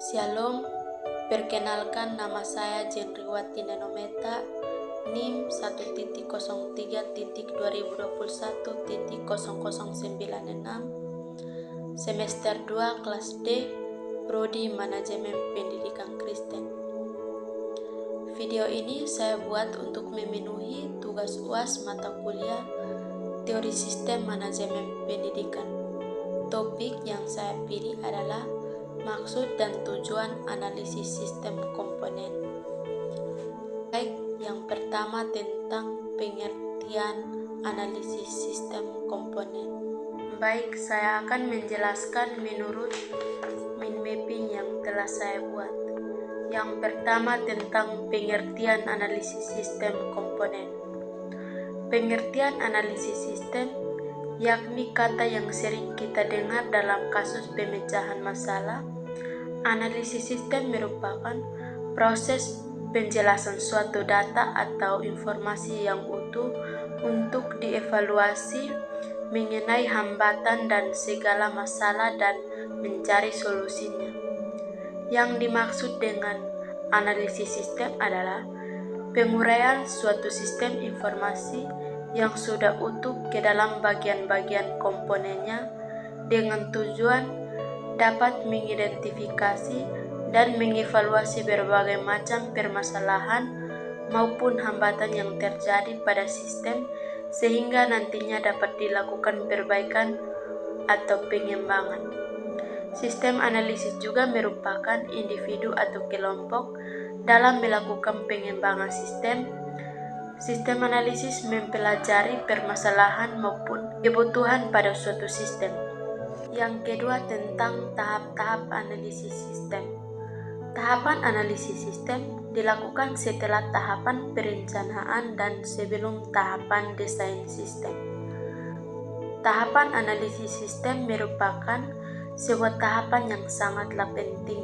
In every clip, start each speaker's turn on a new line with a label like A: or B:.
A: Shalom, perkenalkan nama saya Jenriwati Nenometa, NIM 1.03.2021.0096, semester 2 kelas D, Prodi Manajemen Pendidikan Kristen. Video ini saya buat untuk memenuhi tugas UAS mata kuliah Teori Sistem Manajemen Pendidikan. Topik yang saya pilih adalah maksud dan tujuan analisis sistem komponen. Baik, yang pertama tentang pengertian analisis sistem komponen. Baik, saya akan menjelaskan menurut mind mapping yang telah saya buat. Yang pertama tentang pengertian analisis sistem komponen. Pengertian analisis sistem yakni kata yang sering kita dengar dalam kasus pemecahan masalah. Analisis sistem merupakan proses penjelasan suatu data atau informasi yang utuh untuk dievaluasi mengenai hambatan dan segala masalah dan mencari solusinya. Yang dimaksud dengan analisis sistem adalah penguraian suatu sistem informasi yang sudah utuh ke dalam bagian-bagian komponennya dengan tujuan dapat mengidentifikasi dan mengevaluasi berbagai macam permasalahan maupun hambatan yang terjadi pada sistem sehingga nantinya dapat dilakukan perbaikan atau pengembangan. Sistem analisis juga merupakan individu atau kelompok dalam melakukan pengembangan sistem. Sistem analisis mempelajari permasalahan maupun kebutuhan pada suatu sistem. Yang kedua tentang tahap-tahap analisis sistem. Tahapan analisis sistem dilakukan setelah tahapan perencanaan dan sebelum tahapan desain sistem. Tahapan analisis sistem merupakan sebuah tahapan yang sangatlah penting.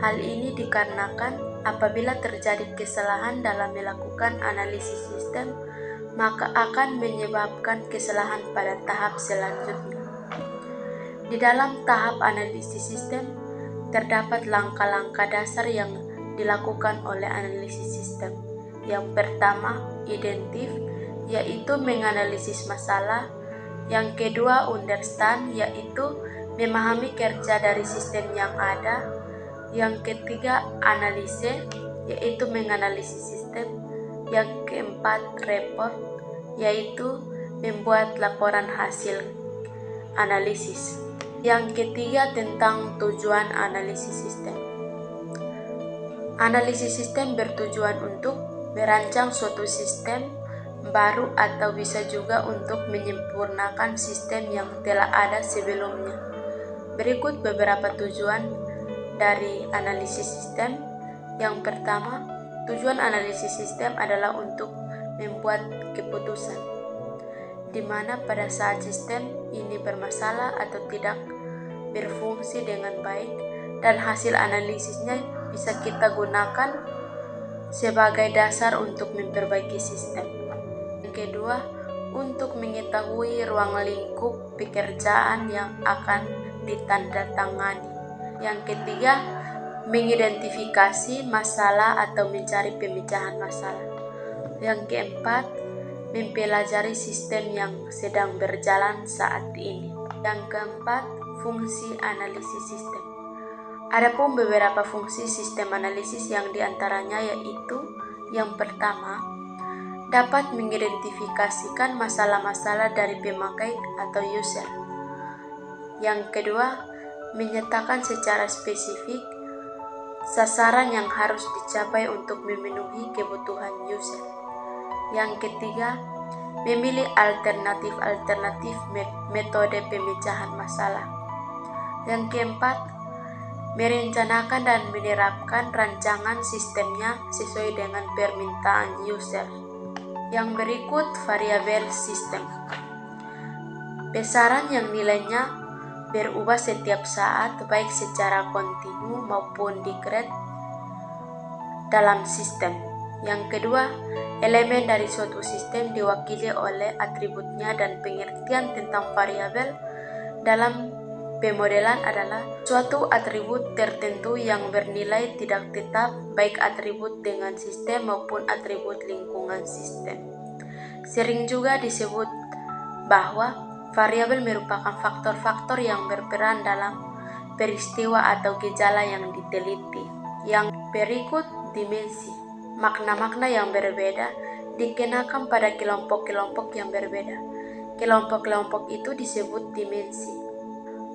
A: Hal ini dikarenakan apabila terjadi kesalahan dalam melakukan analisis sistem, maka akan menyebabkan kesalahan pada tahap selanjutnya. Di dalam tahap analisis sistem, terdapat langkah-langkah dasar yang dilakukan oleh analisis sistem. Yang pertama, identif, yaitu menganalisis masalah. Yang kedua, understand, yaitu memahami kerja dari sistem yang ada. Yang ketiga, analise, yaitu menganalisis sistem. Yang keempat, report, yaitu membuat laporan hasil analisis. Yang ketiga tentang tujuan analisis sistem. Analisis sistem bertujuan untuk merancang suatu sistem baru atau bisa juga untuk menyempurnakan sistem yang telah ada sebelumnya. Berikut beberapa tujuan dari analisis sistem. Yang pertama, tujuan analisis sistem adalah untuk membuat keputusan, di mana pada saat sistem ini bermasalah atau tidak berfungsi dengan baik, dan hasil analisisnya bisa kita gunakan sebagai dasar untuk memperbaiki sistem. Yang kedua, untuk mengetahui ruang lingkup pekerjaan yang akan ditandatangani. Yang ketiga, mengidentifikasi masalah atau mencari pemecahan masalah. Yang keempat, mempelajari sistem yang sedang berjalan saat ini. Yang keempat, fungsi analisis sistem. Adapun beberapa fungsi sistem analisis yang diantaranya yaitu yang pertama, dapat mengidentifikasikan masalah-masalah dari pemakai atau user. Yang kedua, menyatakan secara spesifik sasaran yang harus dicapai untuk memenuhi kebutuhan user. Yang ketiga, memilih alternatif metode pemecahan masalah. Yang keempat, merencanakan dan menerapkan rancangan sistemnya sesuai dengan permintaan user. Yang berikut, variabel sistem. Besaran yang nilainya berubah setiap saat baik secara kontinu maupun dekret dalam sistem. Yang kedua, elemen dari suatu sistem diwakili oleh atributnya dan pengertian tentang variabel dalam Pemodelan adalah suatu atribut tertentu yang bernilai tidak tetap, baik atribut dengan sistem maupun atribut lingkungan sistem. Sering juga disebut bahwa variabel merupakan faktor-faktor yang berperan dalam peristiwa atau gejala yang diteliti. Yang berikut dimensi. Makna-makna yang berbeda dikenakan pada kelompok-kelompok yang berbeda. Kelompok-kelompok itu disebut dimensi.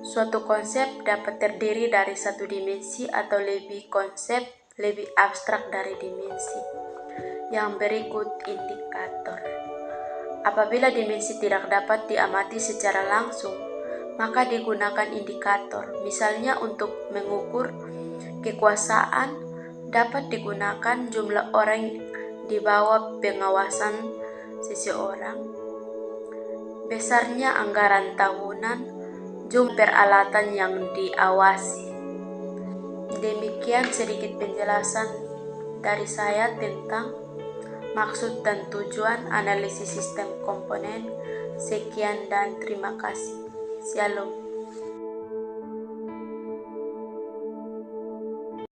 A: Suatu konsep dapat terdiri dari satu dimensi atau lebih konsep lebih abstrak dari dimensi. Yang berikut indikator. Apabila dimensi tidak dapat diamati secara langsung, maka digunakan indikator. Misalnya untuk mengukur kekuasaan dapat digunakan jumlah orang di bawah pengawasan seseorang, besarnya anggaran tahunan, jumlah peralatan yang diawasi. Demikian sedikit penjelasan dari saya tentang maksud dan tujuan analisis sistem komponen. Sekian dan terima kasih. Shalom.